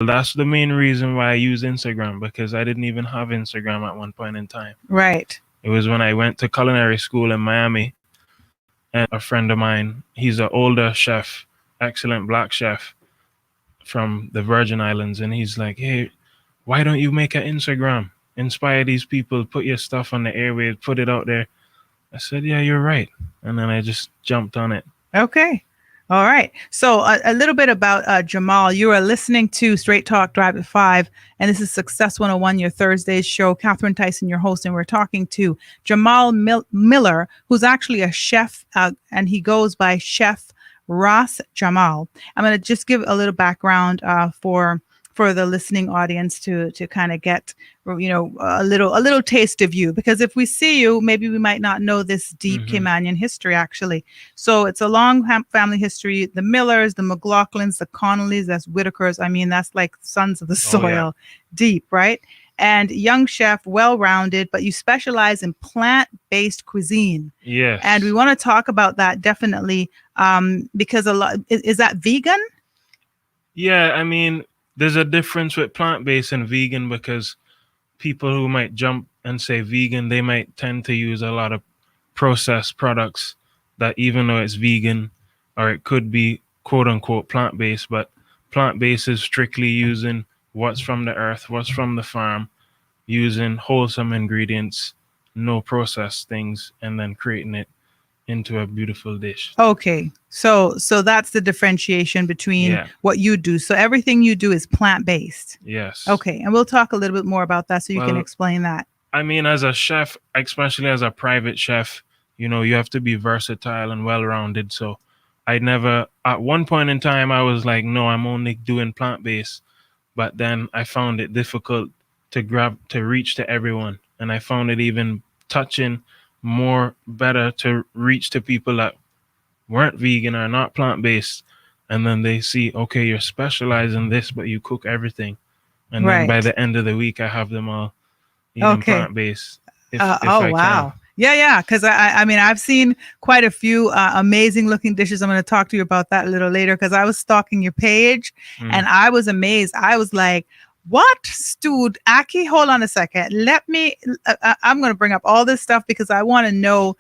That's the main reason why I use Instagram, because I didn't even have Instagram at one point in time. Right. It was when I went to culinary school in Miami, and a friend of mine, he's an older chef, excellent black chef from the Virgin Islands, and he's like, "Hey, why don't you make an Instagram? Inspire these people, put your stuff on the airwaves, put it out there." I said, "Yeah, you're right," and then I just jumped on it. Okay. All right. So a little bit about Jamal. You are listening to Straight Talk Drive at 5, and this is Success 101, your Thursdays show. Catherine Tyson, your host, and we're talking to Jamal Miller, who's actually a chef, and he goes by Chef Ras Jamal. I'm going to just give a little background for the listening audience to kind of get a little taste of you, because if we see you, maybe we might not know this deep Caymanian history actually. So it's a long family history. The Millers, the McLaughlins, the Connollys, that's Whitakers. I mean, that's like sons of the soil. Oh, yeah. Deep, right? And young chef, well-rounded, but you specialize in plant-based cuisine. Yes. And we want to talk about that definitely, because a lot is that vegan? Yeah, I mean, there's a difference with plant-based and vegan, because people who might jump and say vegan, they might tend to use a lot of processed products that, even though it's vegan, or it could be quote unquote plant-based, but plant-based is strictly using what's from the earth, what's from the farm, using wholesome ingredients, no processed things, and then creating it into a beautiful dish. Okay. So that's the differentiation between what you do. So everything you do is plant-based. Yes. Okay. And we'll talk a little bit more about that so you can explain that. I mean, as a chef, especially as a private chef, you have to be versatile and well-rounded. So I never, at one point in time, I was like, no, I'm only doing plant-based. But then I found it difficult to reach to everyone. And I found it even touching more better to reach to people that weren't vegan or not plant-based, and then they see, okay, you're specialized in this, but you cook everything, and then by the end of the week I have them all eating plant-based if I wow can. Yeah, because I mean, I've seen quite a few amazing looking dishes. I'm going to talk to you about that a little later, because I was stalking your page and I was amazed. I was like, what stewed Aki? Hold on a second. I'm going to bring up all this stuff because I want to know,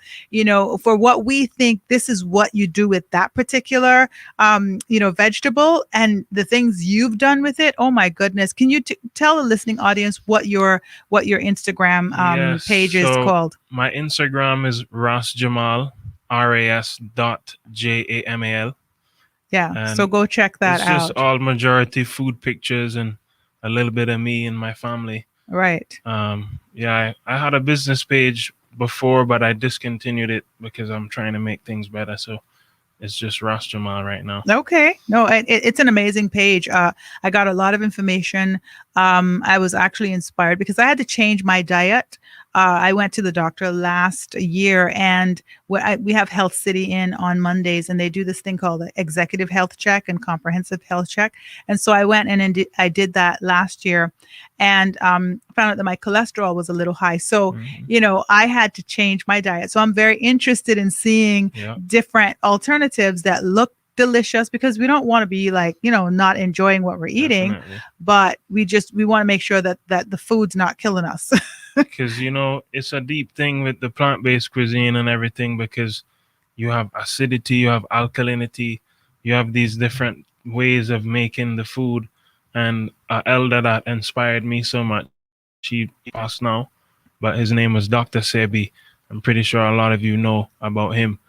for what we think, this is what you do with that particular, vegetable, and the things you've done with it. Oh my goodness. Can you tell the listening audience what your Instagram page is called? My Instagram is Ras Jamal, RAS.JAMAL. Yeah. And so go check that out. It's just all majority food pictures and a little bit of me and my family. Right. I had a business page before, but I discontinued it because I'm trying to make things better. So it's just Ras Jamal right now. Okay. No, it's an amazing page. I got a lot of information. I was actually inspired because I had to change my diet. I went to the doctor last year, and we have Health City in on Mondays, and they do this thing called the executive health check and comprehensive health check. And so I went and I did that last year, and found out that my cholesterol was a little high. So, I had to change my diet. So I'm very interested in seeing different alternatives that look delicious, because we don't want to be like, not enjoying what we're eating. Definitely. But we want to make sure that the food's not killing us. Because it's a deep thing with the plant-based cuisine and everything, because you have acidity, you have alkalinity, you have these different ways of making the food. And an elder that inspired me so much, he passed now, but his name was Dr. Sebi. I'm pretty sure a lot of you know about him,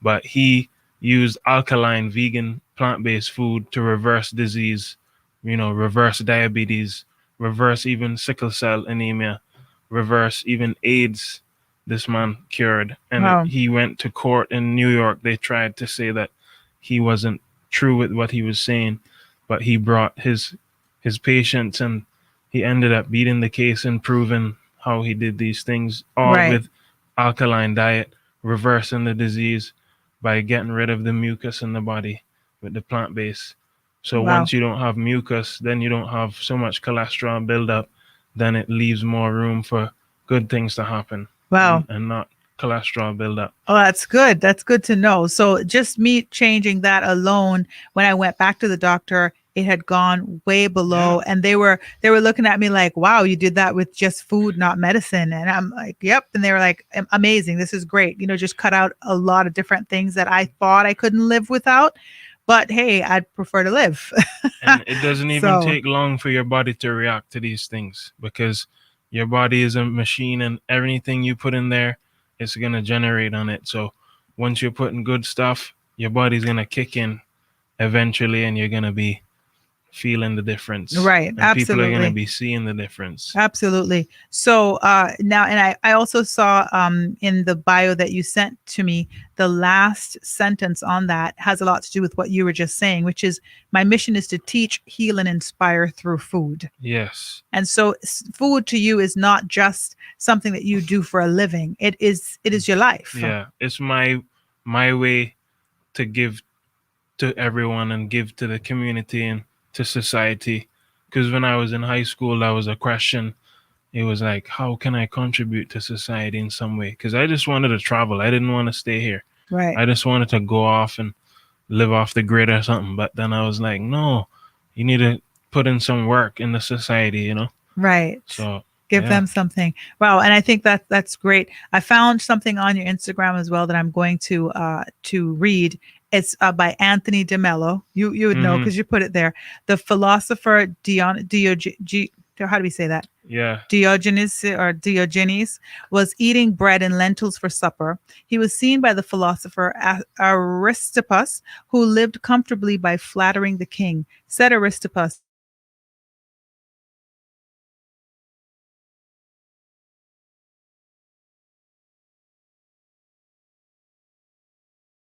but he used alkaline vegan plant-based food to reverse disease, reverse diabetes, reverse even sickle cell anemia, reverse even AIDS. This man cured. And he went to court in New York. They tried to say that he wasn't true with what he was saying, but he brought his patients, and he ended up beating the case and proving how he did these things all with alkaline diet, reversing the disease by getting rid of the mucus in the body with the plant-based. So once you don't have mucus, then you don't have so much cholesterol buildup, then it leaves more room for good things to happen. Wow. And not cholesterol buildup. Oh, that's good. That's good to know. So just me changing that alone, when I went back to the doctor, it had gone way Yeah. below, and they were looking at me like, wow, you did that with just food, not medicine. And I'm like, yep. And they were like, amazing, this is great, just cut out a lot of different things that I thought I couldn't live without, but hey, I'd prefer to live. And it doesn't even So take long for your body to react to these things because your body is a machine and everything you put in there, it's going to generate on it. So once you're putting good stuff, your body's going to kick in eventually and you're going to be feeling the difference. right, And people are going to absolutely. be seeing the difference. Absolutely. So now, and I also saw in the bio that you sent to me, the last sentence on that has a lot to do with what you were just saying, which is my mission is to teach, heal, and inspire through food. Yes. And so food to you is not just something that you do for a living. It is your life. Yeah. It's my way to give to everyone and give to the community and to society. Because when I was in high school, that was a question. It was like, how can I contribute to society in some way? Because I just wanted to travel. I didn't want to stay here. Right. I just wanted to go off and live off the grid or something. But then I was like, no, you need to put in some work in the society. Right. So, Give yeah. them something. Wow, and I think that's great. I found something on your Instagram as well that I'm going to read. It's by Anthony DeMello. You would know Hmm. because you put it there. The philosopher how do we say that? Yeah. Diogenes was eating bread and lentils for supper. He was seen by the philosopher Aristippus, who lived comfortably by flattering the king. Said Aristippus, "It is not enough to eat bread and lentils. You must also eat lentils and bread."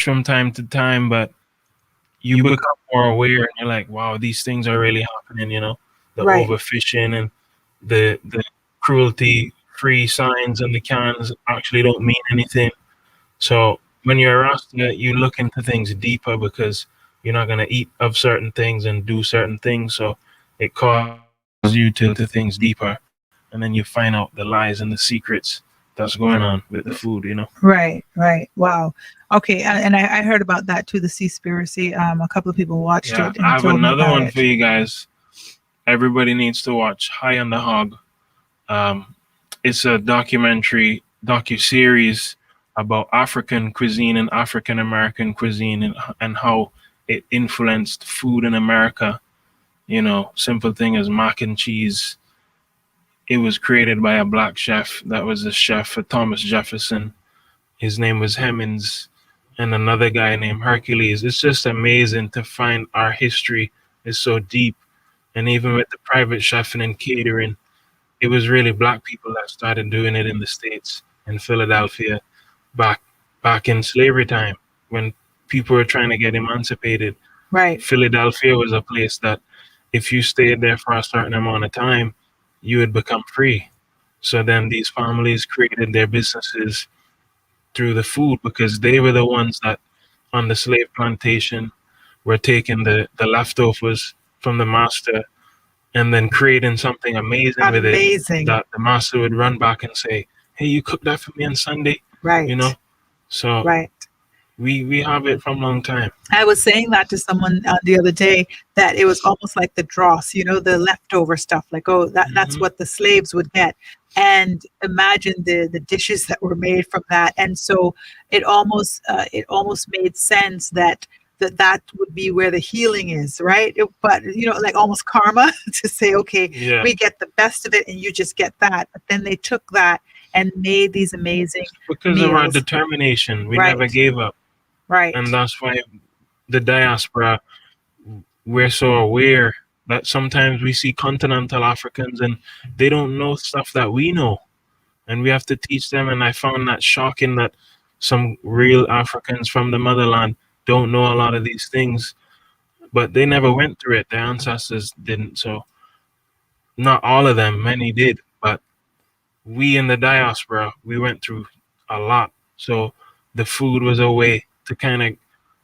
from time to time, but you become more aware and you're like, wow, these things are really happening, the Right. overfishing and the cruelty free signs on the cans actually don't mean anything. So when you're a Rasta, you look into things deeper because you're not gonna eat of certain things and do certain things. So it causes you to look into things deeper, and then you find out the lies and the secrets that's going on with the food. Right, right. Wow. Okay, and I heard about that too, the Seaspiracy. A couple of people watched Yeah, it and I have told me another about one for it. you guys. Everybody needs to watch High on the Hog. Um, it's a docu series about African cuisine and African American cuisine and how it influenced food in America. Simple thing as mac and cheese. It was created by a black chef that was a chef for Thomas Jefferson. His name was Hemmings, and another guy named Hercules. It's just amazing to find our history is so deep. And even with the private chefing and catering, it was really black people that started doing it in the States, in Philadelphia, back back in slavery time when people were trying to get emancipated. Right. Philadelphia was a place that if you stayed there for a certain amount of time, you would become free. So then these families created their businesses through the food because they were the ones that on the slave plantation were taking the leftovers from the master and then creating something amazing with it Amazing. that the master would run back and say, "Hey, you cooked that for me on Sunday," Right. So Right. we have it from a long time. I was saying that to someone the other day that it was almost like the dross, the leftover stuff. Like, oh, that's Mhm. what the slaves would get. And imagine the dishes that were made from that. And so it almost made sense that would be where the healing is, right? But like almost karma to say, okay, Yeah, we get the best of it, and you just get that. But then they took that and made these amazing because of our meals. determination, we Right. never gave up, Right. and that's why the diaspora we're so aware that sometimes we see continental Africans and they don't know stuff that we know, and we have to teach them. And I found that shocking that some real Africans from the motherland don't know a lot of these things, but they never went through it. Their ancestors didn't. So not all of them, many did, but we in the diaspora, we went through a lot. So the food was a way to kind of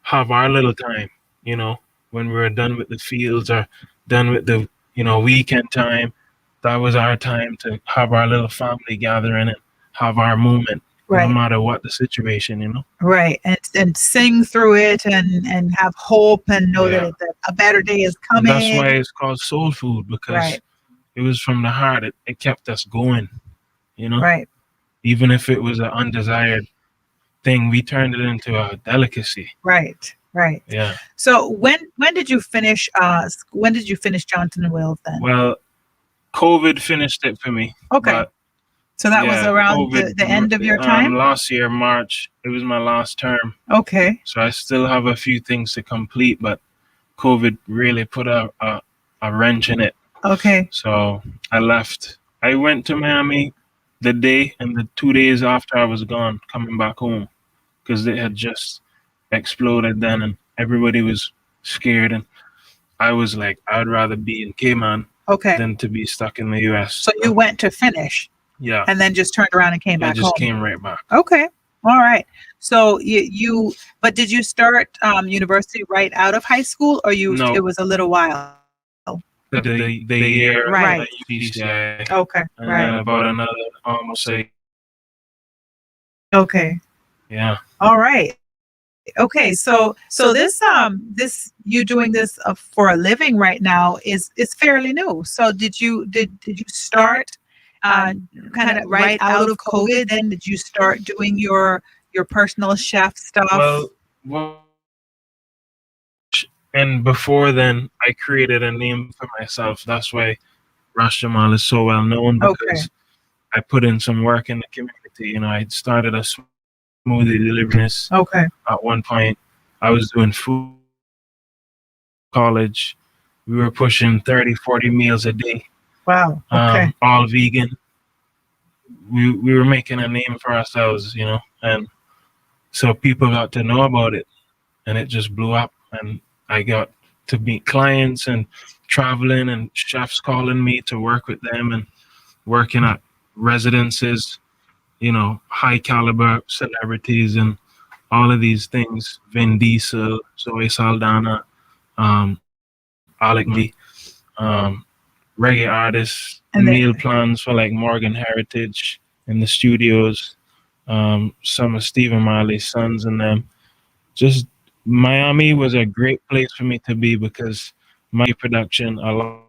have our little time, you know, when we were done with the fields or done with the, weekend time. That was our time to have our little family gathering and have our moment, no Right. matter what the situation. Right. And sing through it and have hope and know Yeah. that a better day is And coming. that's why it's called soul food because Right. it was from the heart. It kept us going. Right. Even if it was an undesired thing, we turned it into a delicacy. Right. Right. Yeah. So when did you finish Johnson and Wales then? Well, COVID finished it for me. Okay. But So that was yeah, around COVID, the end of your time? last year, March, it was my last term. Okay. So I still have a few things to complete, but COVID really put a wrench in it. Okay. So I left. I went to Miami the day and the 2 days after I was gone, coming back home, because it had just exploded then and everybody was scared. And I was like, I'd rather be in Cayman Okay. than to be stuck in the US. So you went to finish Yeah. and then just turned around and came I back just home. came right back. Okay. All right. So but did you start university right out of high school, or No. it was a little while? The year Right. at UCCI. Okay. And Right. then about another almost a Okay. yeah. All right. Okay. So this you doing this for a living right now is fairly new. So did you start kind of right out of COVID? Then did you start doing your personal chef stuff? Well, and before then, I created a name for myself. That's why Ras Jamal is so well known because I put in some work in the community. I started a smoothie delivery business. Okay. At one point, I was doing food college. We were pushing 30, 40 meals a day. Wow. Okay. All vegan. We were making a name for ourselves, and So people got to know about it, and it just blew up. And I got to meet clients and traveling, and chefs calling me to work with them and working at residences, high caliber celebrities and all of these things. Vin Diesel, Zoe Saldana, Alec McGee, reggae artists, And they, meal plans for like Morgan Heritage in the studios, some of Stephen Marley's sons and them. Just Miami was a great place for me to be because production a lot,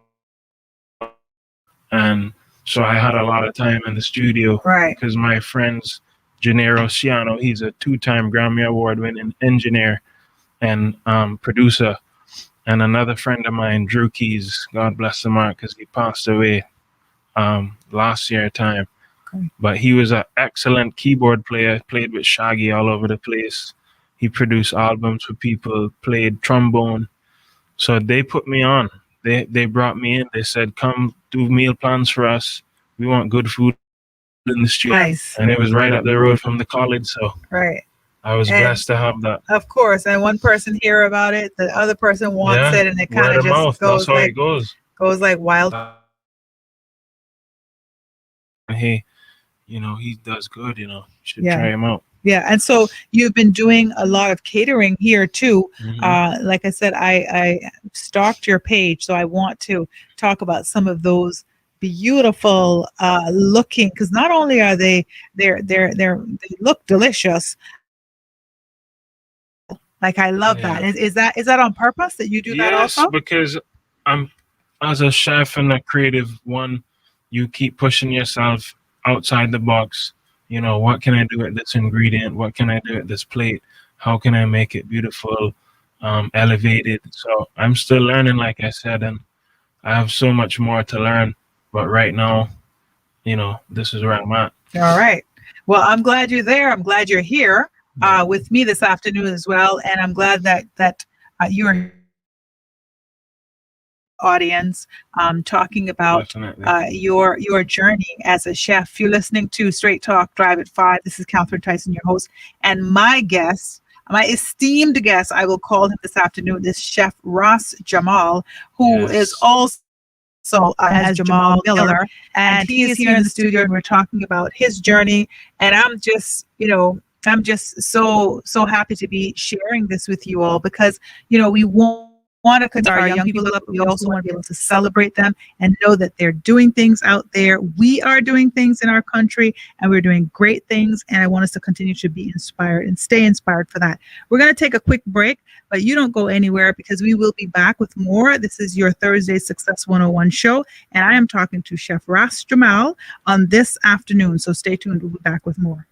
and so I had a lot of time in the studio right. because my friends Gennaro Ciano, he's a two-time Grammy Award-winning engineer and producer, and another friend of mine, Drew Keys, God bless him, because he passed away last year time. Okay. But he was an excellent keyboard player, played with Shaggy all over the place. He produced albums for people, played trombone. So they put me on. They brought me in. They said, "Come do meal plans for us. We want good food in the studio." Nice. And it was right up the road from the college, so Right. I was And blessed to have that. of course, and one person hear about it, the other person wants Yeah, it, and it kind word of of just mouth. That's how it goes. goes like And he does good. You should yeah. try him out. Yeah, and so you've been doing a lot of catering here too. Like I said, I stalked your page, so I want to talk about some of those beautiful looking, because not only are they look delicious. Like I love that. Yeah. Is that on purpose that you do that Yes, also? because I'm as a chef and a creative one, you keep pushing yourself outside the box. What can I do with this ingredient? What can I do with this plate? How can I make it beautiful, elevated? So I'm still learning, like I said, and I have so much more to learn. But right now, this is where I'm at. All right. Well, I'm glad you're there. I'm glad you're here with me this afternoon as well, and I'm glad that you're audience talking about Definitely. your journey as a chef. You're listening to Straight Talk Drive at 5. This is Catherine Tyson, your host, and my guest. My esteemed guest, I will call him this afternoon, is Chef Ross Jamal, who is Yes. also as Jamal Miller, and he is here in the studio, and we're talking about his journey. And I'm just so happy to be sharing this with you all because we want to connect our young people up, but we also want to be able to celebrate them and know that they're doing things out there. We are doing things in our country, and we're doing great things. And I want us to continue to be inspired and stay inspired for that. We're going to take a quick break, but you don't go anywhere because we will be back with more. This is your Thursday Success 101 show, and I am talking to Chef Ras Jamal on this afternoon. So stay tuned. We'll be back with more.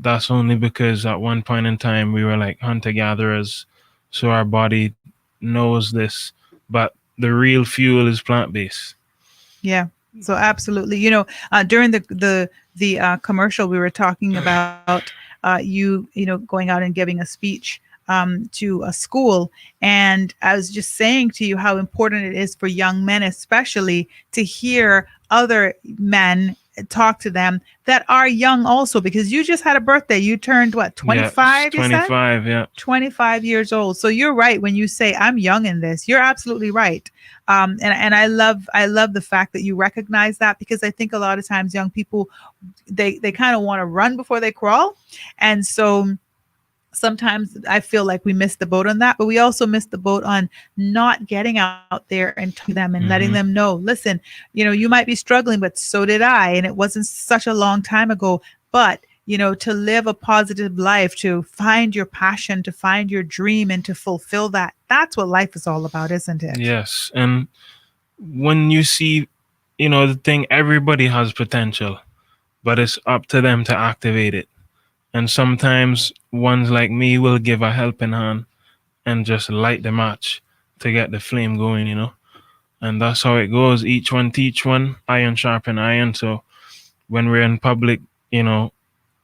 that's only because at one point in time we were like hunter gatherers, so our body knows this. But the real fuel is plant based. Yeah. So absolutely, during the commercial, we were talking about going out and giving a speech to a school, and I was just saying to you how important it is for young men, especially, to hear other men talk to them that are young also, because you just had a birthday. You turned what, Yeah, it's 25? You said 25. Yeah. 25 years old. So you're right when you say I'm young in this. You're absolutely right. And I love the fact that you recognize that, because I think a lot of times young people, they kind of want to run before they crawl. And so sometimes I feel like we missed the boat on that, but we also missed the boat on not getting out there and talking to them and letting Hmm. them know, listen, you might be struggling, but so did I. And it wasn't such a long time ago. But to live a positive life, to find your passion, to find your dream, and to fulfill that. That's what life is all about, isn't it? Yes. And when you see, the thing, everybody has potential, but it's up to them to activate it. And sometimes ones like me will give a helping hand and just light the match to get the flame going. And that's how it goes. Each one teach one, iron sharpen iron. So when we're in public, you know,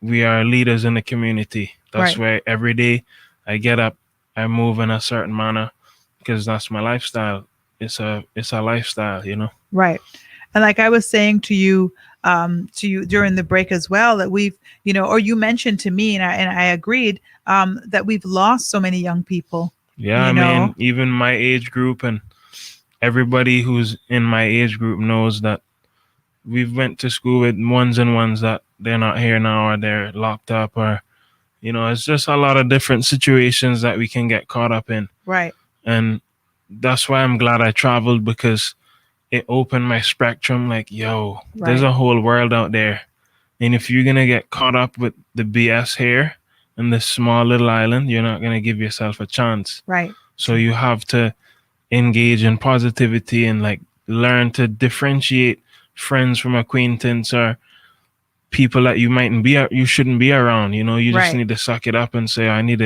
we are leaders in the community. That's Right. why every day I get up, I move in a certain manner because that's my lifestyle. It's a lifestyle. Right. And like I was saying to you during the break as well, that we've, or you mentioned to me, and I agreed, that we've lost so many young people, Yeah, I you mean, know, even my age group and everybody who's in my age group knows that we've went to school with ones and ones that they're not here now or they're locked up or it's just a lot of different situations that we can get caught up in. right, And that's why I'm glad I traveled because it opened my spectrum. Like, yo, there's right, a whole world out there. And if you're going to get caught up with the BS here in this small little island, you're not going to give yourself a chance. right, So you have to engage in positivity and like learn to differentiate friends from acquaintance or people that you shouldn't be around. You just right, need to suck it up and say, I need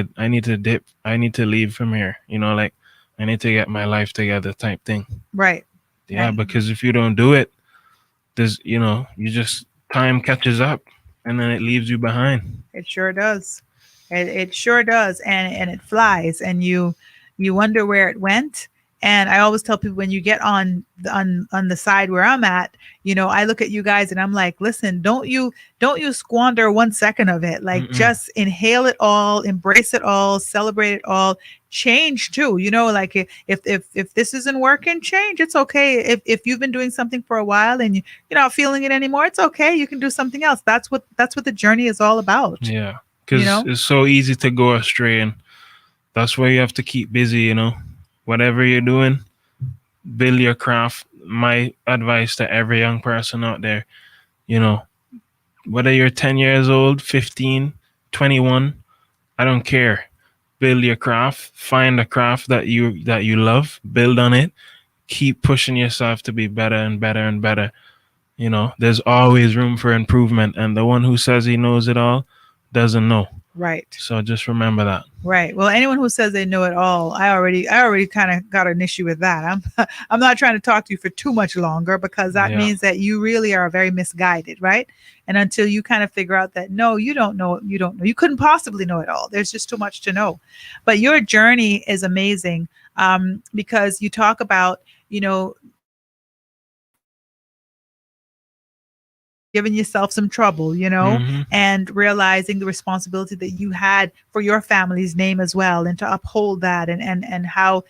to dip, I need to leave from here. Like I need to get my life together type thing. right. Yeah, And because if you don't do it, there's you just time catches up and then it leaves you behind. it sure does. It sure does, and it flies, and you wonder where it went. And I always tell people, when you get on the side where I'm at, I look at you guys and I'm like, listen, don't you squander 1 second of it. Like, Mm-mm. just inhale it all, embrace it all, celebrate it all. Change too, like, if this isn't working, change. It's okay. If you've been doing something for a while and you're not feeling it anymore, it's okay. You can do something else. That's what the journey is all about. Yeah, You because know? it's so easy to go astray, and that's why you have to keep busy. Whatever you're doing, build your craft. My advice to every young person out there, you know, whether you're 10 years old, 15, 21, I don't care. Build your craft, find a craft that you love, build on it, keep pushing yourself to be better and better and better. There's always room for improvement, and the one who says he knows it all doesn't know. Right. So just remember that. Right. Well, anyone who says they know it all, I already kind of got an issue with that. I'm not trying to talk to you for too much longer, because that Yeah. means that you really are very misguided, right? And until you kind of figure out that, no, you don't know, you couldn't possibly know it all. There's just too much to know. But your journey is amazing, because you talk about, giving yourself some trouble, Hmm. and realizing the responsibility that you had for your family's name as well, and to uphold that, and how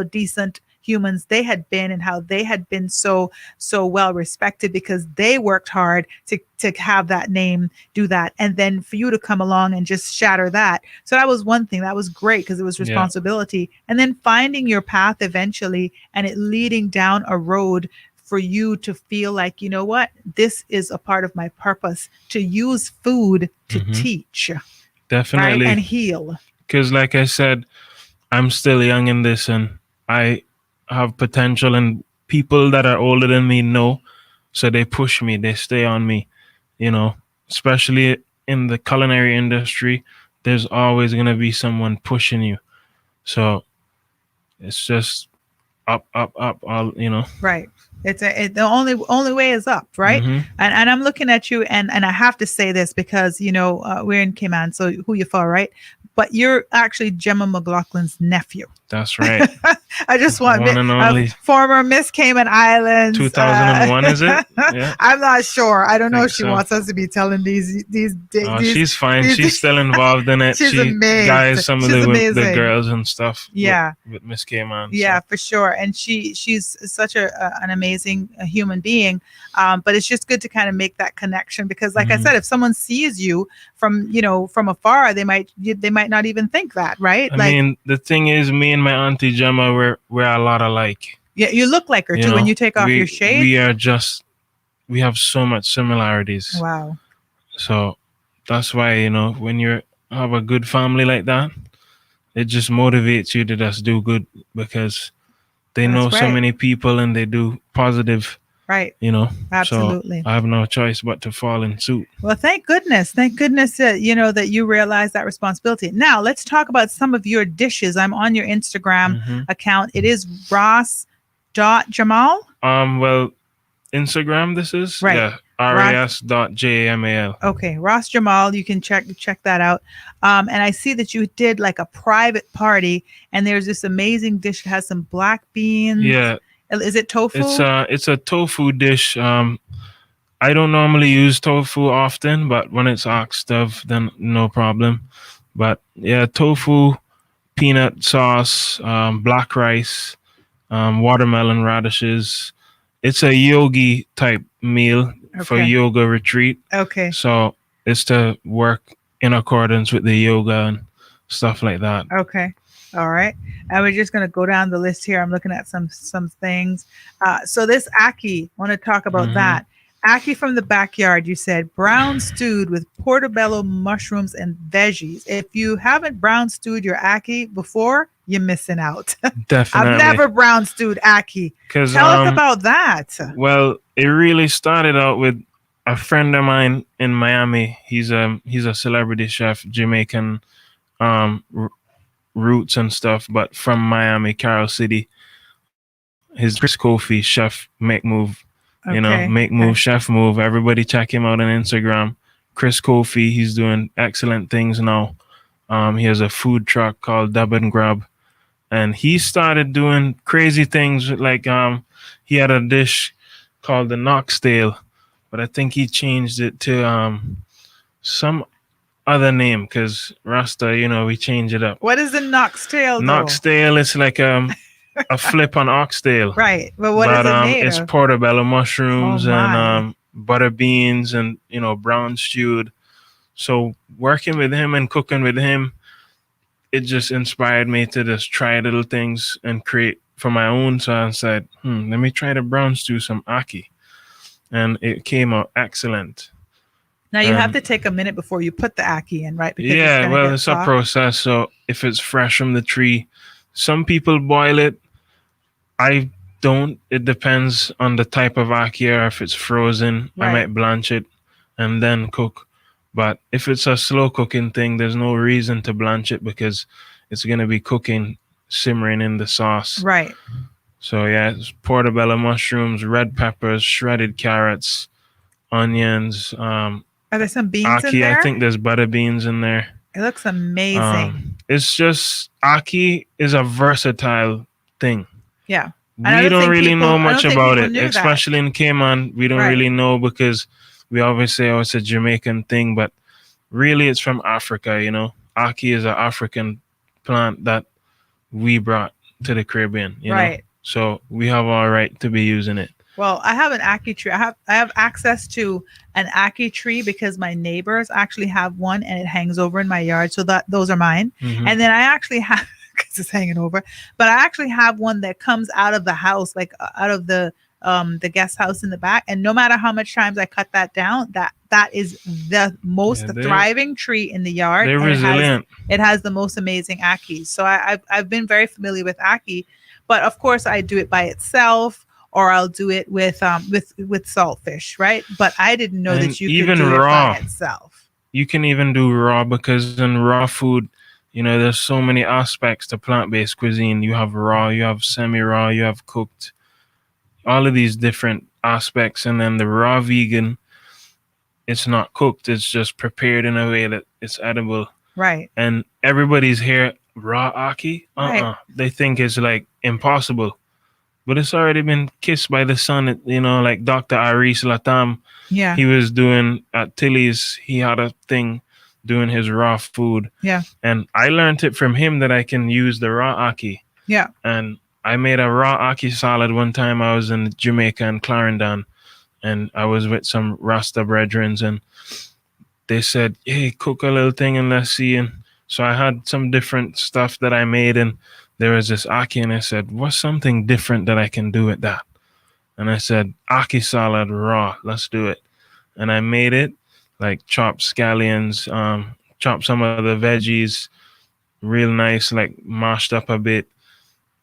decent humans they had been, and how they had been so well respected, because they worked hard to have that name, do that, and then for you to come along and just shatter that. So that was one thing that was great, because it was Yeah. responsibility, and then finding your path eventually, and it leading down a road for you to feel like, what, this is a part of my purpose, to use food to Hmm. teach, right, Definitely. and heal. Because, like I said, I'm still young in this and I have potential, and people that are older than me know. So they push me, they stay on me, you know, especially in the culinary industry, there's always gonna be someone pushing you. So it's just up, up, up. All you know. Right. The only way is up, right? Hmm. And I'm looking at you, and I have to say this because we're in Cayman, so who you for, right? But you're actually Gemma McLaughlin's nephew. That's right. I just want One and only. former Miss Cayman Islands. 2001, is it? Yeah. I'm not sure. I don't know if Think she so. wants us to be telling Oh, these. she's fine. these- She's still involved in it. She's She amazing. guides some of She's the amazing. girls and stuff. Yeah. With Miss K Man. Yeah, for sure. And she's such an amazing human being. But it's just good to kind of make that connection because, like I Mhm. said, if someone sees you from afar, they might not even think that, right? I mean, the thing is, me and my auntie Gemma, we're a lot alike. Yeah, you look like her You too when know, you take off your shades. We have so much similarities. Wow. So that's why, when you have a good family like that, it just motivates you to just do good because they That's know so right. many people and they do positive, Right. Absolutely. So I have no choice but to fall in suit. Well, thank goodness that that you realize that responsibility. Now let's talk about some of your dishes. I'm on your Instagram Mhm. account. It is Ross.Jamal. Well, Instagram this is? Right. Yeah. ras.jamal. Okay, Ross Jamal, you can check that out. And I see that you did like a private party, and there's this amazing dish that has some black beans. Yeah. Is it tofu? It's a tofu dish. I don't normally use tofu often, but when it's asked of, then no problem. But yeah, tofu, peanut sauce, black rice, watermelon radishes. It's a yogi type meal for Okay. yoga retreat. Okay. So it's to work in accordance with the yoga and stuff like that. Okay. All right. And we're just going to go down the list here. I'm looking at some things. So this ackee, want to talk about Mhm. that. Ackee from the backyard, you said, brown stewed with portobello mushrooms and veggies. If you haven't brown stewed your ackee before, you're missing out. Definitely. I've never brown stewed ackee. Tell us about that. Well, it really started out with a friend of mine in Miami. He's a celebrity chef, Jamaican roots and stuff, but from Miami, Carol City. His Chris Kofi chef make move. Make move, chef move. Everybody check him out on Instagram. Chris Kofi, he's doing excellent things now. He has a food truck called Dub and Grub, and he started doing crazy things. Like he had a dish called the Knoxtail, but I think he changed it to some other name because Rasta, we change it up. What is the Knoxtail? Knoxtail is like a flip on oxtail. Right. But what is it made it's of? portobello mushrooms Oh, and my. butter beans and brown stewed. So working with him and cooking with him, it just inspired me to just try little things and create for my own. So I said, let me try to brown stew some ackee. And it came out excellent. Now you have to take a minute before you put the ackee in, right? Because Yeah, well, it's soft. a process. So if it's fresh from the tree, some people boil it. I don't. It depends on the type of ackee or if it's frozen. Right. I might blanch it and then cook. But if it's a slow cooking thing, there's no reason to blanch it because it's going to be cooking, simmering in the sauce. Right. So yeah, it's portobello mushrooms, red peppers, shredded carrots, onions. Are there some beans ackee, in there? I think there's butter beans in there. It looks amazing. It's just ackee is a versatile thing. Yeah. We don't really know much about it, knew that. especially in Cayman. We don't Right. really know because we always say, oh, it's a Jamaican thing, but really it's from Africa, Ackee is an African plant that we brought to the Caribbean, Right. So we have our right to be using it. Well, I have an ackee tree. I have access to an ackee tree because my neighbors actually have one and it hangs over in my yard. So those are mine. Mhm. And then I actually have, because it's hanging over, but I actually have one that comes out of the house, like out of the guest house in the back. And no matter how much times I cut that down, that is the most thriving tree in the yard. They're resilient. It has the most amazing ackee. So I've been very familiar with ackee, but of course I do it by itself. Or I'll do it with saltfish, right? But I didn't know that you even could do raw. it by itself. you can even do raw, because in raw food, there's so many aspects to plant-based cuisine. You have raw, you have semi-raw, you have cooked, all of these different aspects. And then the raw vegan, it's not cooked, it's just prepared in a way that it's edible. Right. And everybody's here, raw aki? Right. They think it's like impossible. But it's already been kissed by the sun. Like Dr. Aristotle, Yeah. he was doing at Tilly's, he had a thing doing his raw food. Yeah. And I learned it from him that I can use the raw aki. Yeah. And I made a raw aki salad one time. I was in Jamaica and Clarendon, and I was with some Rasta brethren, and they said, "Hey, cook a little thing and let's see." And so I had some different stuff that I made, and there was this aki, and I said, "What's something different that I can do with that?" And I said, "Aki salad raw, let's do it." And I made it, like chopped scallions, chopped some of the veggies, real nice, like mashed up a bit.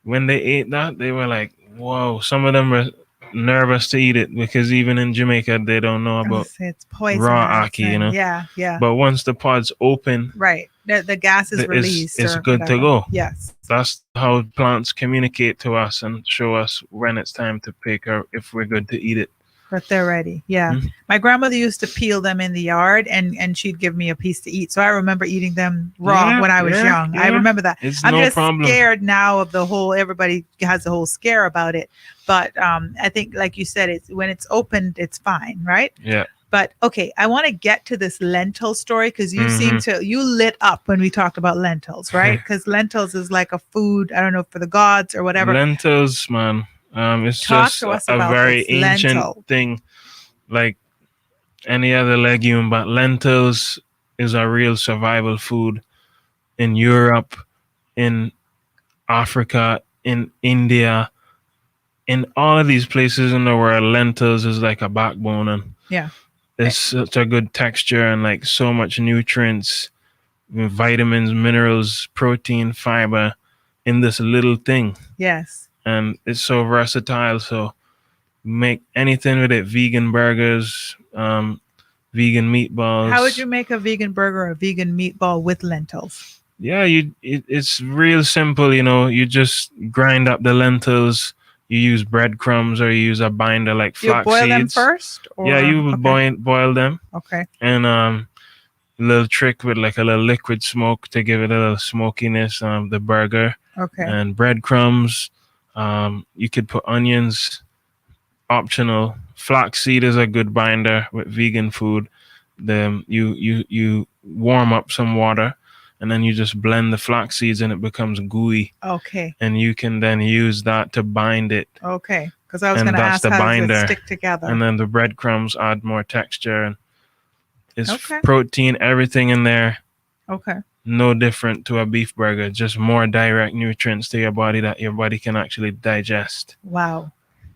When they ate that, they were like, "Whoa!" Some of them were nervous to eat it because even in Jamaica, they don't know about It's poisonous. raw aki, Yeah. Yeah. But once the pod's open, Right. The gas is released. it's or good to whatever. go. Yes. That's how plants communicate to us and show us when it's time to pick or if we're good to eat it. But they're ready. Yeah. Mhm. My grandmother used to peel them in the yard and she'd give me a piece to eat. So I remember eating them raw Yeah, when I was yeah, young. I yeah. remember that. It's I'm no just problem. scared now of the whole, everybody has a whole scare about it. But I think, like you said, it's when it's opened, it's fine, right? Yeah. But okay, I want to get to this lentil story because you seem to, you lit up when we talked about lentils, right? Because lentils is like a food, I don't know, for the gods or whatever. Lentils, man. It's Talk just to us a about very this ancient lentil. thing, like any other legume, but lentils is a real survival food in Europe, in Africa, in India, in all of these places in the world. Lentils is like a backbone, and Yeah. it's such a good texture and like so much nutrients, vitamins, minerals, protein, fiber in this little thing. Yes. And it's so versatile. So make anything with it: vegan burgers, vegan meatballs. How would you make a vegan burger or a vegan meatball with lentils? Yeah, it's real simple. You just grind up the lentils. You use breadcrumbs or you use a binder like You flax boil them seeds. first? Or, Yeah, you would okay. boil them, Okay. and a little trick with like a little liquid smoke to give it a little smokiness. The burger Okay. and breadcrumbs. You could put onions, optional. Flaxseed is a good binder with vegan food. You warm up some water, and then you just blend the flax seeds and it becomes gooey, Okay. and you can then use that to bind it. Okay. Because I was And going to that's ask the how does binder. it stick together? And then the breadcrumbs add more texture, and it's Okay. protein, everything in there. Okay. No different to a beef burger, just more direct nutrients to your body that your body can actually digest. Wow.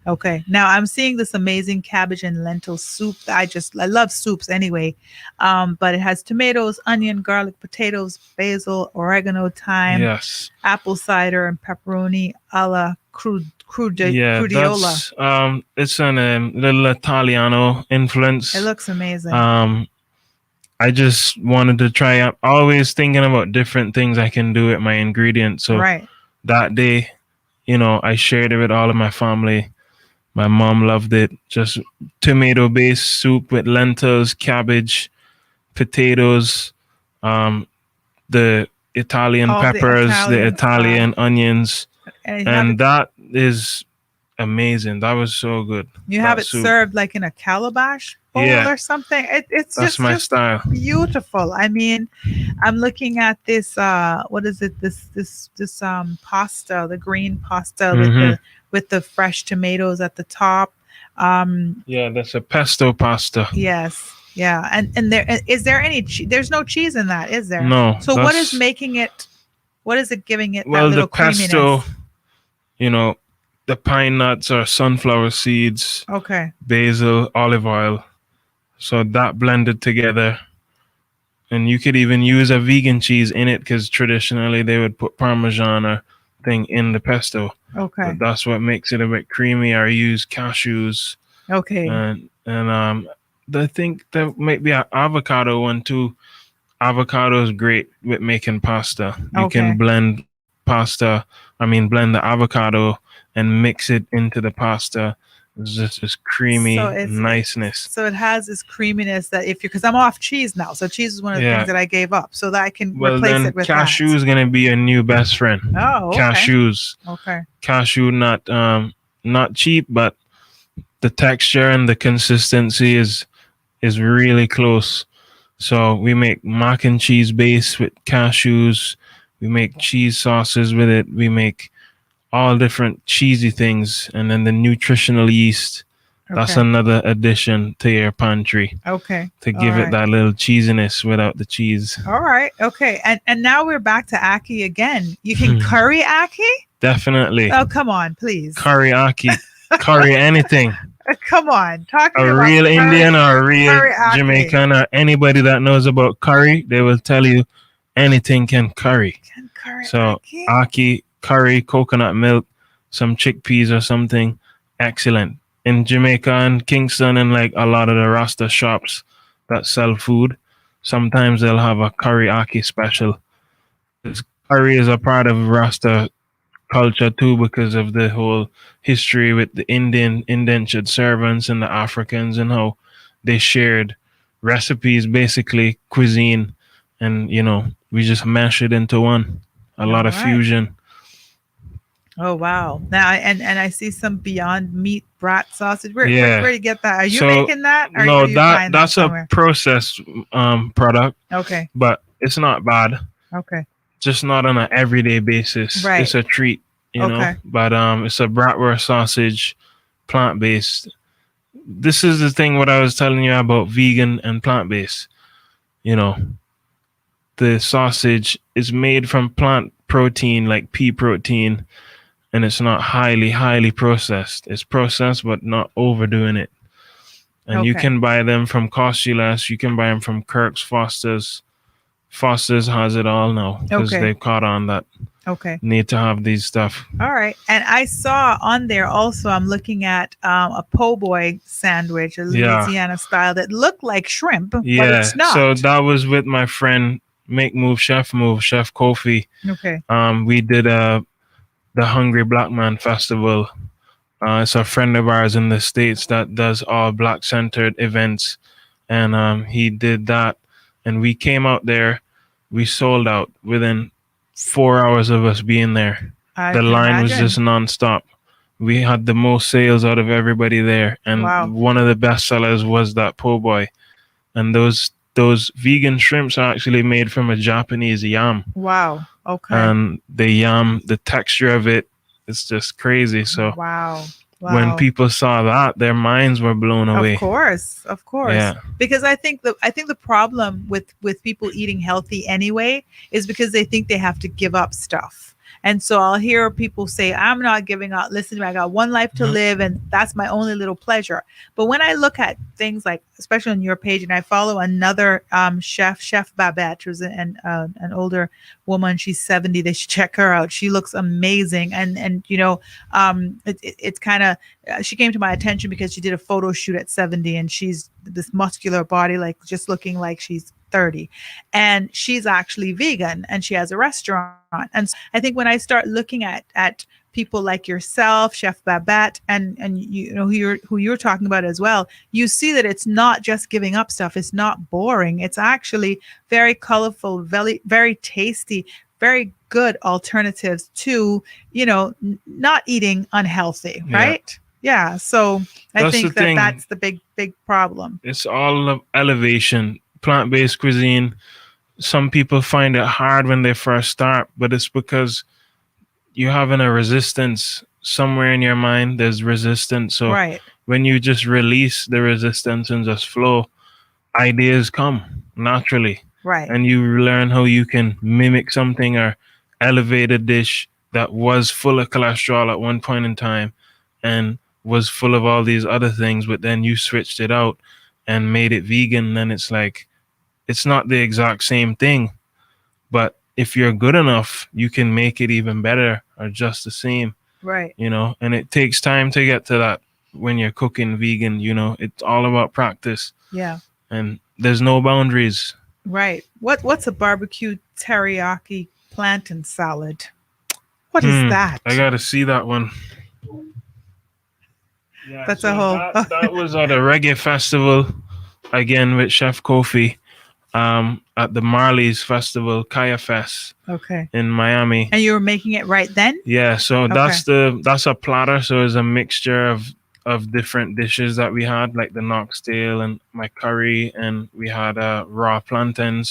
Okay. Now I'm seeing this amazing cabbage and lentil soup. I love soups anyway. But it has tomatoes, onion, garlic, potatoes, basil, oregano, thyme, Yes. apple cider, and pepperoni a la Yeah, crudiola. that's it's an little Italiano influence. It looks amazing. I just wanted to try out, always thinking about different things I can do with my ingredients. So right. that day, I shared it with all of my family. My mom loved it. Just tomato based soup with lentils, cabbage, potatoes, the Italian All the peppers, the Italian, Italian onions. And you have And it, that is amazing. That was so good. you that have it soup. served like in a calabash bowl Yeah. or something. It's That's my just style. beautiful. I mean, I'm looking at this. What is it? This pasta, the green pasta with the fresh tomatoes at the top. Yeah, that's a pesto pasta. Yes. Yeah. And there is there any? There's no cheese in that, is there? No. So what is making it? What is it giving it? Well, that little the pesto, creaminess? the pine nuts or sunflower seeds, Okay. basil, olive oil. So that blended together. And you could even use a vegan cheese in it because traditionally they would put Parmesan or thing in the pesto. Okay. But that's what makes it a bit creamy. Or use cashews Okay. and I think there might be an avocado one too. Avocado is great with making pasta. You can Okay. blend pasta, blend the avocado and mix it into the pasta. It's just this So creamy it's niceness. so it has this creaminess that if you because I'm off cheese now, so cheese is one of the things Yeah. that I gave up, so that I can Well, replace then it with that. cashew is gonna be your new best friend. Oh, okay, Cashews, okay, cashew, not cheap, but the texture and the consistency is really close. So we make mac and cheese base with cashews. We make cheese sauces with it. We make all different cheesy things, and then the nutritional yeast. That's okay, another addition to your pantry okay. to All give it right. that little cheesiness without the cheese. All right. Okay. And now we're back to Aki again. You can curry Aki? Definitely. Oh, come on, please. Curry aki, curry anything. Come on. Talking A about real curry, Indian or a real curry Aki. Jamaican or anybody that knows about curry, they will tell you anything can curry. Can curry So Aki? aki, curry, coconut milk, some chickpeas or something, excellent. In Jamaica and Kingston and like a lot of the Rasta shops that sell food, sometimes they'll have a curry aki special. This curry is a part of Rasta culture too because of the whole history with the Indian indentured servants and the Africans and how they shared recipes, basically cuisine, and we just mash it into one. A All lot of right. fusion. Oh wow! Now and I see some Beyond Meat Brat sausage. Yeah. Where do you get that? Are you So making that, or no, are you buying that that's a somewhere? processed product, Okay. but it's not bad. Okay. Just not on an everyday basis. Right. It's a treat, Okay. But it's a bratwurst sausage, plant based. This is the thing what I was telling you about vegan and plant based. You know, the sausage is made from plant protein like pea protein, and it's not highly processed. It's processed but not overdoing it. And you Okay. can buy them from Cost You Less. You can buy them from Kirk's, Foster's. Foster's has it all now because Okay. they've caught on that Okay. need to have these stuff. All right. And I saw on there also, I'm looking at a po' boy sandwich, a Yeah. Louisiana style that looked like shrimp, but Yeah. it's not. So that was with my friend Make Move, Chef Kofi. Okay. We did the Hungry Black Man Festival. It's a friend of ours in the States that does all black centered events. And he did that. And we came out there. We sold out within 4 hours of us being there. I The can line was imagine. just nonstop. We had the most sales out of everybody there. And Wow. one of the best sellers was that po' boy. And those vegan shrimps are actually made from a Japanese yam. Wow. Okay. And the yam, the texture of it, it's just crazy. So Wow. when people saw that, their minds were blown away. Of course. Yeah. Because I think the problem with people eating healthy anyway is because they think they have to give up stuff. And so I'll hear people say, I'm not giving up. Listen to me, I got one life to live, and that's my only little pleasure. But when I look at things like, especially on your page, and I follow another Chef Babette, who's an older woman. She's 70. They should check her out. She looks amazing. And it's kind of, she came to my attention because she did a photo shoot at 70, and she's this muscular body, like just looking like she's 30, and she's actually vegan, and she has a restaurant. And so I think when I start looking at people like yourself, Chef Babette, and who you're talking about as well, you see that it's not just giving up stuff. It's not boring. It's actually very colorful, very tasty, very good alternatives to not eating unhealthy, right? Yeah. So I think that's the big problem. It's all of elevation. Plant-based cuisine, some people find it hard when they first start, but it's because you're having a resistance somewhere in your mind. There's resistance. So when you just release the resistance and just flow, ideas come naturally. Right. And you learn how you can mimic something or elevate a dish that was full of cholesterol at one point in time and was full of all these other things, but then you switched it out and made it vegan. Then it's like, it's not the exact same thing, but if you're good enough, you can make it even better or just the same. Right. And it takes time to get to that when you're cooking vegan. It's all about practice, Yeah. and there's no boundaries. Right. What's a barbecue teriyaki plantain salad? What is I that? gotta see that one. Yeah, That's a so whole that was at a reggae festival again with Chef Kofi. At the Marley's Festival, Kaya Fest Okay. in Miami. And you were making it right then? Yeah, so Okay. that's a platter. So it's a mixture of different dishes that we had, like the oxtail and my curry, and we had raw plantain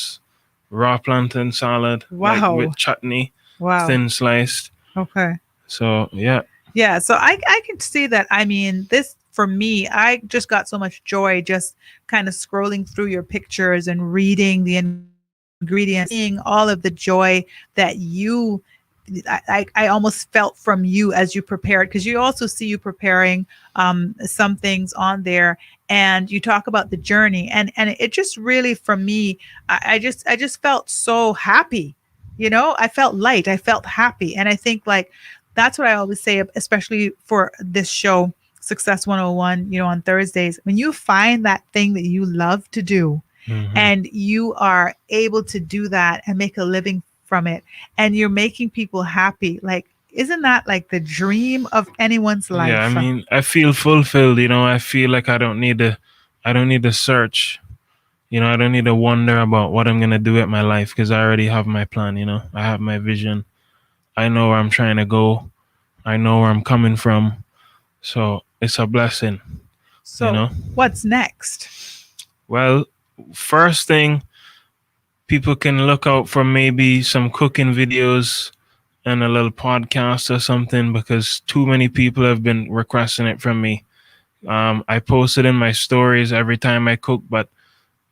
salad, like with Wow. chutney, Wow. thin sliced. Okay. So yeah. Yeah, so I can see that. I mean, this for me, I just got so much joy just kind of scrolling through your pictures and reading the ingredients, seeing all of the joy that you I almost felt from you as you prepared, because you also see you preparing some things on there, and you talk about the journey, and it just really, for me, I just felt so happy. I felt light, I felt happy, and I think, like, that's what I always say, especially for this show, Success 101, on Thursdays. When you find that thing that you love to do, Hmm. and you are able to do that and make a living from it, and you're making people happy, like, isn't that like the dream of anyone's Yeah, I life? mean, I feel fulfilled. I feel like I don't need to search. I don't need to wonder about what I'm gonna do with my life because I already have my plan. I have my vision. I know where I'm trying to go. I know where I'm coming from. So it's a blessing, you So know. what's next? Well, first thing, people can look out for maybe some cooking videos and a little podcast or something because too many people have been requesting it from me. I post it in my stories every time I cook, but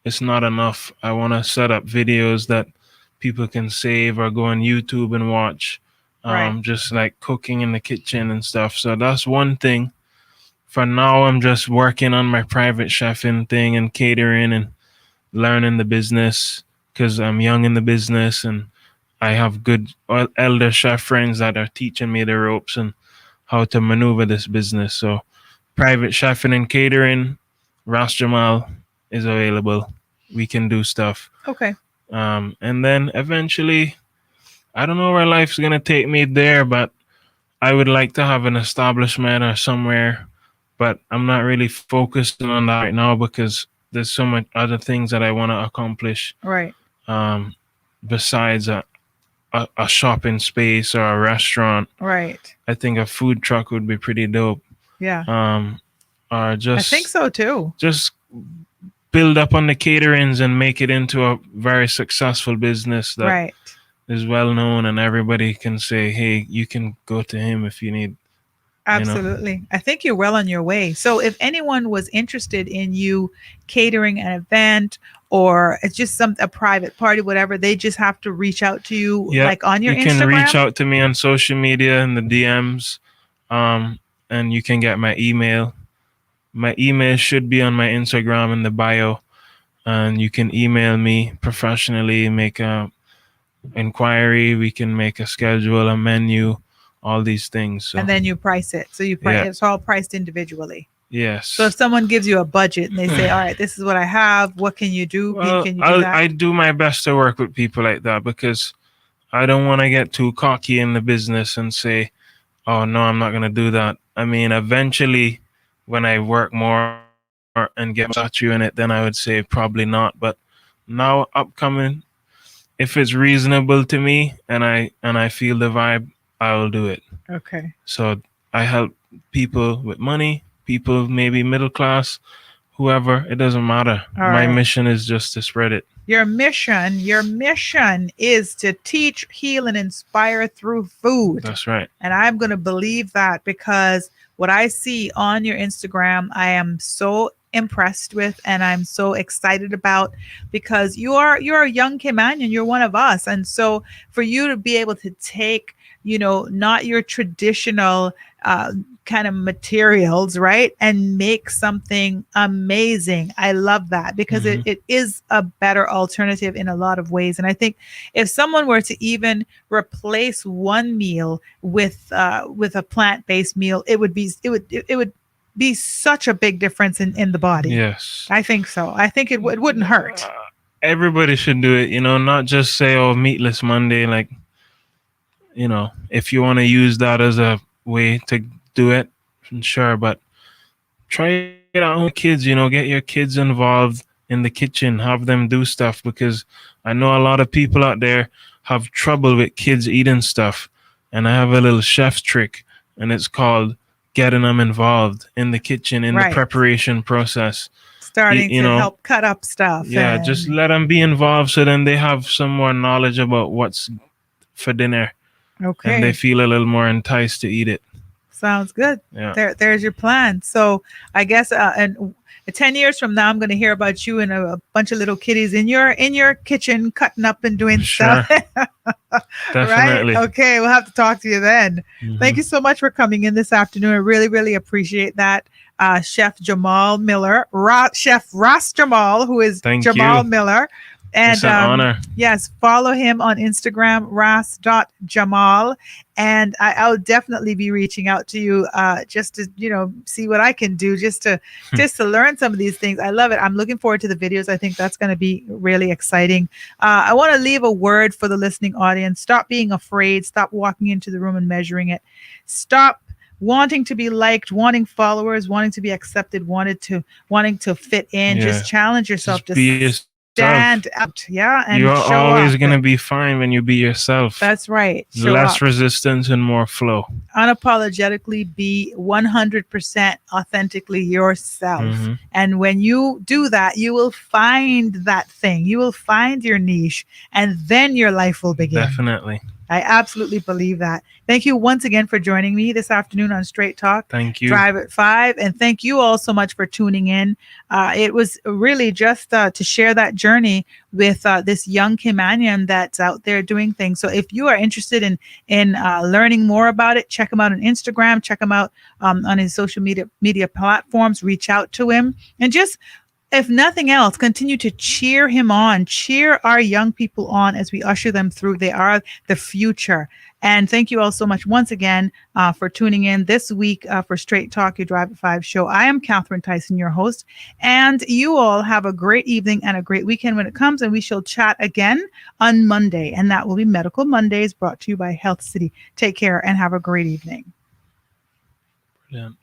it's not enough. I want to set up videos that people can save or go on YouTube and watch, Right. just like cooking in the kitchen and stuff. So that's one thing. For now, I'm just working on my private chefing thing and catering and learning the business because I'm young in the business and I have good elder chef friends that are teaching me the ropes and how to maneuver this business. So, private chefing and catering, Ras Jamal is available. We can do stuff. Okay. And then eventually, I don't know where life's gonna take me there, but I would like to have an establishment or somewhere. But I'm not really focusing on that right now because there's so much other things that I want to accomplish. Right. Um, besides a shopping space or a restaurant, Right. I think a food truck would be pretty dope. Yeah. Um, or I think just so too. just build up on the caterings and make it into a very successful business that Right. is well known and everybody can say, hey, you can go to him if you need, you know. Absolutely. I think you're well on your way. So if anyone was interested in you catering an event, or it's just a private party, whatever, they just have to reach out to you, Yeah, like, on your you can reach Instagram. out to me on social media in the DMs, um, and you can get my email. My email should be on my Instagram in the bio, and you can email me professionally, make a inquiry. We can make a schedule, a menu, all these things. So And then you price it. So yeah, it's all priced individually. So if yes. someone gives you a budget and they say, "All right, this is what I have. What can you do? Well, Can you do I that?" do my best to work with people like that because I don't want to get too cocky in the business and say, "Oh no, I'm not gonna do that." I mean, eventually, when I work more and get more statue in it, then I would say probably not. But now, upcoming, if it's reasonable to me and I feel the vibe, I will do it. Okay. So I help people with money, people maybe middle class, whoever. It doesn't matter. All My right. mission is just to spread it. Your mission is to teach, heal, and inspire through food. That's right. And I'm going to believe that, because what I see on your Instagram, I am so impressed with, and I'm so excited about, because you're a young Kimanian, you're one of us. And so for you to be able to take, not your traditional kind of materials, right, and make something amazing. I love that, because it, Hmm. it is a better alternative in a lot of ways. And I think if someone were to even replace one meal with a plant-based meal, it would be such a big difference in the body. Yes. I think so. I think it wouldn't hurt. Everybody should do it, not just say, oh, Meatless Monday. Like, if you want to use that as a way to do it, sure, but try it out with kids, get your kids involved in the kitchen, have them do stuff, because I know a lot of people out there have trouble with kids eating stuff. And I have a little chef's trick, and it's called getting them involved in the kitchen, in the Right. preparation process. Starting to help cut up stuff. Yeah, just let them be involved, so then they have some more knowledge about what's for dinner, Okay. and they feel a little more enticed to eat it. Sounds good. Yeah. There's your plan. So I guess and 10 years from now, I'm going to hear about you and a bunch of little kiddies in your kitchen cutting up and doing Sure. stuff. Definitely. Right? Okay, we'll have to talk to you then. Mhm. Thank you so much for coming in this afternoon. I really, really appreciate that. Chef Jamal Miller, Chef Ross Jamal, who is Thank Jamal you. Miller. And It's an honor. yes, follow him on Instagram, ras.jamal. And I'll definitely be reaching out to you just to, see what I can do just to learn some of these things. I love it. I'm looking forward to the videos. I think that's going to be really exciting. I want to leave a word for the listening audience. Stop being afraid. Stop walking into the room and measuring it. Stop wanting to be liked, wanting followers, wanting to be accepted, wanting to fit in. Yeah. Just challenge yourself Just be yourself. stand out, and You're show always up. going to be fine when you be yourself. That's right. Show Less up. resistance and more flow. Unapologetically be 100% authentically yourself. Mhm. And when you do that, you will find that thing. You will find your niche, and then your life will begin. Definitely. I absolutely believe that. Thank you once again for joining me this afternoon on Straight Talk. Thank you. Drive at 5. And thank you all so much for tuning in. It was really just to share that journey with this young Kimanian that's out there doing things. So if you are interested in learning more about it, check him out on Instagram, check him out on his social media platforms, reach out to him, and just, if nothing else, continue to cheer him on, cheer our young people on as we usher them through. They are the future. And thank you all so much once again for tuning in this week for Straight Talk, your Drive at 5 show. I am Catherine Tyson, your host, and you all have a great evening and a great weekend when it comes, and we shall chat again on Monday, and that will be Medical Mondays, brought to you by Health City. Take care and have a great evening. Brilliant.